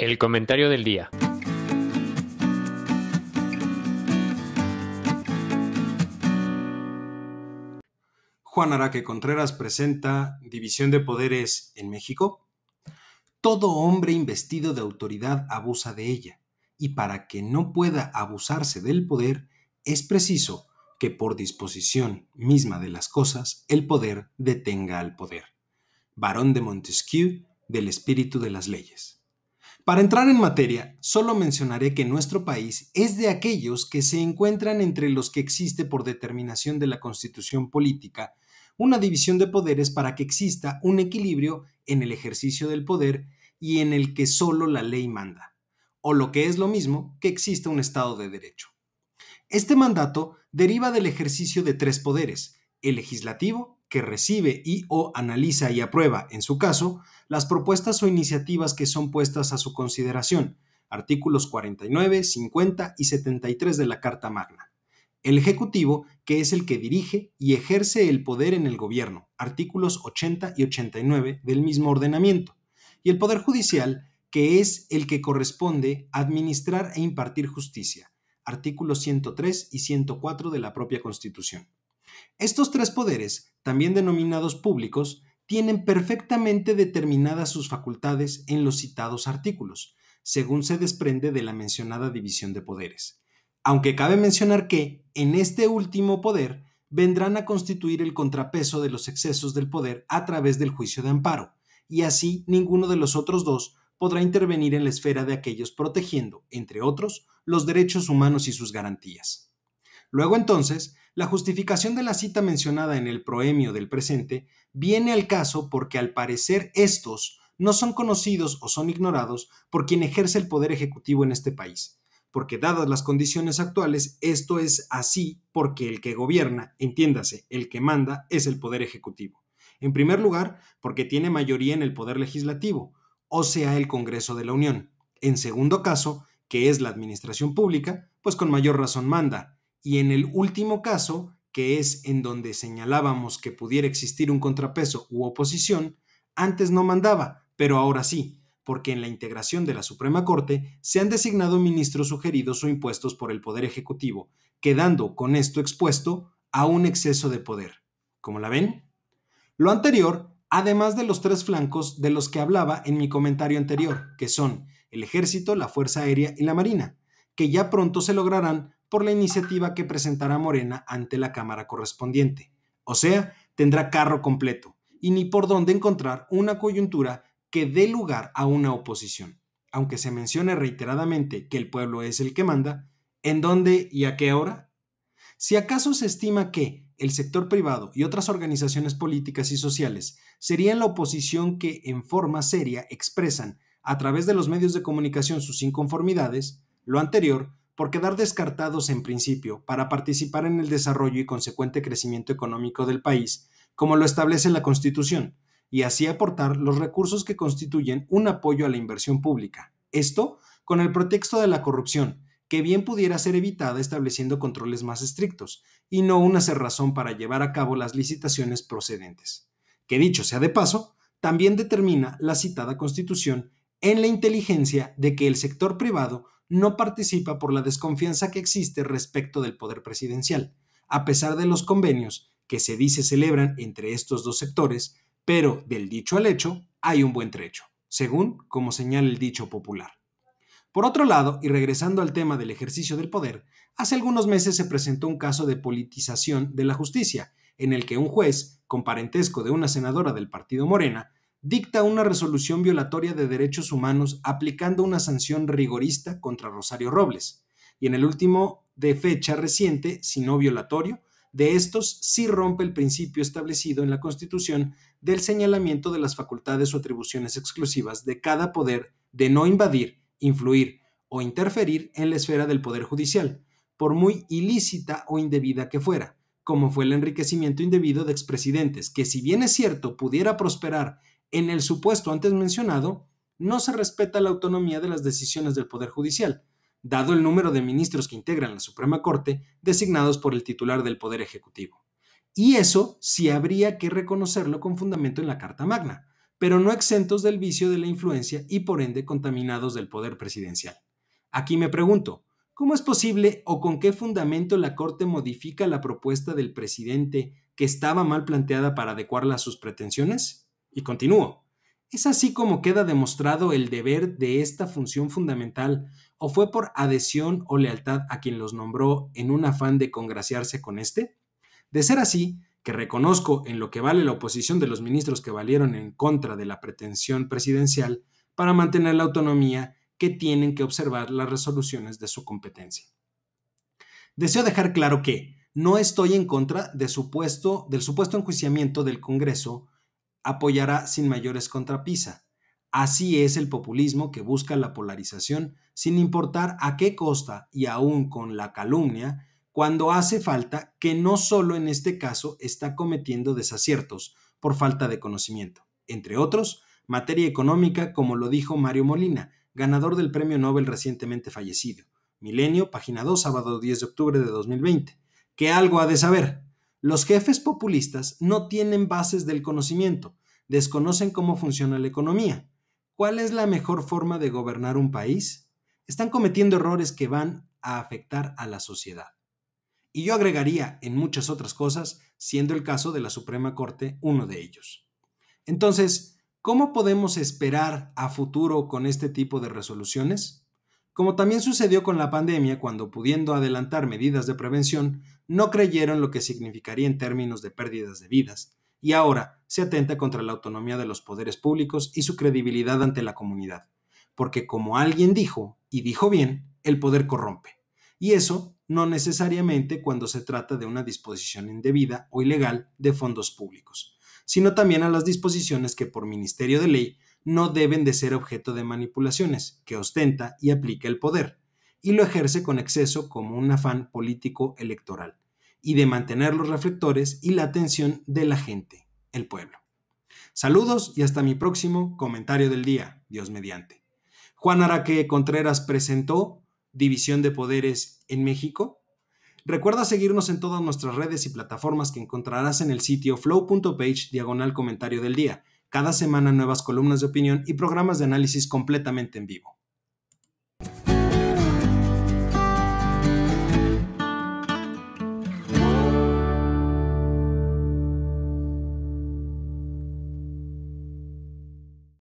El comentario del día. Juan Araque Contreras presenta División de Poderes en México. Todo hombre investido de autoridad abusa de ella, y para que no pueda abusarse del poder, es preciso que por disposición misma de las cosas, el poder detenga al poder. Barón de Montesquieu, del Espíritu de las Leyes. Para entrar en materia, solo mencionaré que nuestro país es de aquellos que se encuentran entre los que existe por determinación de la Constitución política una división de poderes para que exista un equilibrio en el ejercicio del poder y en el que solo la ley manda, o lo que es lo mismo, que exista un Estado de Derecho. Este mandato deriva del ejercicio de tres poderes: el legislativo, que recibe y o analiza y aprueba, en su caso, las propuestas o iniciativas que son puestas a su consideración, artículos 49, 50 y 73 de la Carta Magna. El Ejecutivo, que es el que dirige y ejerce el poder en el gobierno, artículos 80 y 89 del mismo ordenamiento. Y el Poder Judicial, que es el que corresponde administrar e impartir justicia, artículos 103 y 104 de la propia Constitución. Estos tres poderes, también denominados públicos, tienen perfectamente determinadas sus facultades en los citados artículos, según se desprende de la mencionada división de poderes. Aunque cabe mencionar que, en este último poder, vendrán a constituir el contrapeso de los excesos del poder a través del juicio de amparo, y así ninguno de los otros dos podrá intervenir en la esfera de aquellos protegiendo, entre otros, los derechos humanos y sus garantías. Luego entonces, la justificación de la cita mencionada en el proemio del presente viene al caso porque al parecer estos no son conocidos o son ignorados por quien ejerce el poder ejecutivo en este país, porque dadas las condiciones actuales, esto es así porque el que gobierna, entiéndase, el que manda, es el poder ejecutivo. En primer lugar, porque tiene mayoría en el poder legislativo, o sea, el Congreso de la Unión. En segundo caso, que es la administración pública, pues con mayor razón manda. Y en el último caso, que es en donde señalábamos que pudiera existir un contrapeso u oposición, antes no mandaba, pero ahora sí, porque en la integración de la Suprema Corte se han designado ministros sugeridos o impuestos por el Poder Ejecutivo, quedando con esto expuesto a un exceso de poder. ¿Cómo la ven? Lo anterior, además de los tres flancos de los que hablaba en mi comentario anterior, que son el Ejército, la Fuerza Aérea y la Marina, que ya pronto se lograrán por la iniciativa que presentará Morena ante la Cámara correspondiente. O sea, tendrá carro completo, y ni por dónde encontrar una coyuntura que dé lugar a una oposición. Aunque se mencione reiteradamente que el pueblo es el que manda, ¿en dónde y a qué hora? Si acaso se estima que el sector privado y otras organizaciones políticas y sociales serían la oposición que en forma seria expresan a través de los medios de comunicación sus inconformidades, lo anterior por quedar descartados en principio para participar en el desarrollo y consecuente crecimiento económico del país, como lo establece la Constitución, y así aportar los recursos que constituyen un apoyo a la inversión pública. Esto con el pretexto de la corrupción, que bien pudiera ser evitada estableciendo controles más estrictos, y no una cerrazón para llevar a cabo las licitaciones procedentes. Que dicho sea de paso, también determina la citada Constitución en la inteligencia de que el sector privado no participa por la desconfianza que existe respecto del poder presidencial, a pesar de los convenios que se dice celebran entre estos dos sectores, pero del dicho al hecho hay un buen trecho, según como señala el dicho popular. Por otro lado, y regresando al tema del ejercicio del poder, hace algunos meses se presentó un caso de politización de la justicia, en el que un juez, con parentesco de una senadora del partido Morena, dicta una resolución violatoria de derechos humanos aplicando una sanción rigorista contra Rosario Robles, y en el último de fecha reciente, si no violatorio, de estos sí rompe el principio establecido en la Constitución del señalamiento de las facultades o atribuciones exclusivas de cada poder de no invadir, influir o interferir en la esfera del Poder Judicial, por muy ilícita o indebida que fuera, como fue el enriquecimiento indebido de expresidentes, que si bien es cierto pudiera prosperar en el supuesto antes mencionado, no se respeta la autonomía de las decisiones del Poder Judicial, dado el número de ministros que integran la Suprema Corte designados por el titular del Poder Ejecutivo. Y eso sí habría que reconocerlo con fundamento en la Carta Magna, pero no exentos del vicio de la influencia y por ende contaminados del poder presidencial. Aquí me pregunto, ¿cómo es posible o con qué fundamento la Corte modifica la propuesta del presidente que estaba mal planteada para adecuarla a sus pretensiones? Y continúo. ¿Es así como queda demostrado el deber de esta función fundamental o fue por adhesión o lealtad a quien los nombró en un afán de congraciarse con éste? De ser así, que reconozco en lo que vale la oposición de los ministros que valieron en contra de la pretensión presidencial para mantener la autonomía que tienen que observar las resoluciones de su competencia. Deseo dejar claro que no estoy en contra del supuesto enjuiciamiento del Congreso apoyará sin mayores contrapisa. Así es el populismo que busca la polarización sin importar a qué costa y aún con la calumnia, cuando hace falta que no solo en este caso está cometiendo desaciertos por falta de conocimiento, entre otros, materia económica, como lo dijo Mario Molina, ganador del Premio Nobel recientemente fallecido. Milenio, página 2, sábado 10 de octubre de 2020. Que algo ha de saber. Los jefes populistas no tienen bases del conocimiento, desconocen cómo funciona la economía. ¿Cuál es la mejor forma de gobernar un país? Están cometiendo errores que van a afectar a la sociedad. Y yo agregaría en muchas otras cosas, siendo el caso de la Suprema Corte uno de ellos. Entonces, ¿cómo podemos esperar a futuro con este tipo de resoluciones? Como también sucedió con la pandemia, cuando pudiendo adelantar medidas de prevención, no creyeron lo que significaría en términos de pérdidas de vidas, y ahora se atenta contra la autonomía de los poderes públicos y su credibilidad ante la comunidad. Porque como alguien dijo, y dijo bien, el poder corrompe. Y eso no necesariamente cuando se trata de una disposición indebida o ilegal de fondos públicos, sino también a las disposiciones que por ministerio de ley no deben de ser objeto de manipulaciones, que ostenta y aplica el poder, y lo ejerce con exceso como un afán político electoral, y de mantener los reflectores y la atención de la gente, el pueblo. Saludos y hasta mi próximo comentario del día, Dios mediante. Juan Araque Contreras presentó División de Poderes en México. Recuerda seguirnos en todas nuestras redes y plataformas que encontrarás en el sitio flow.page/comentario del día. Cada semana nuevas columnas de opinión y programas de análisis completamente en vivo.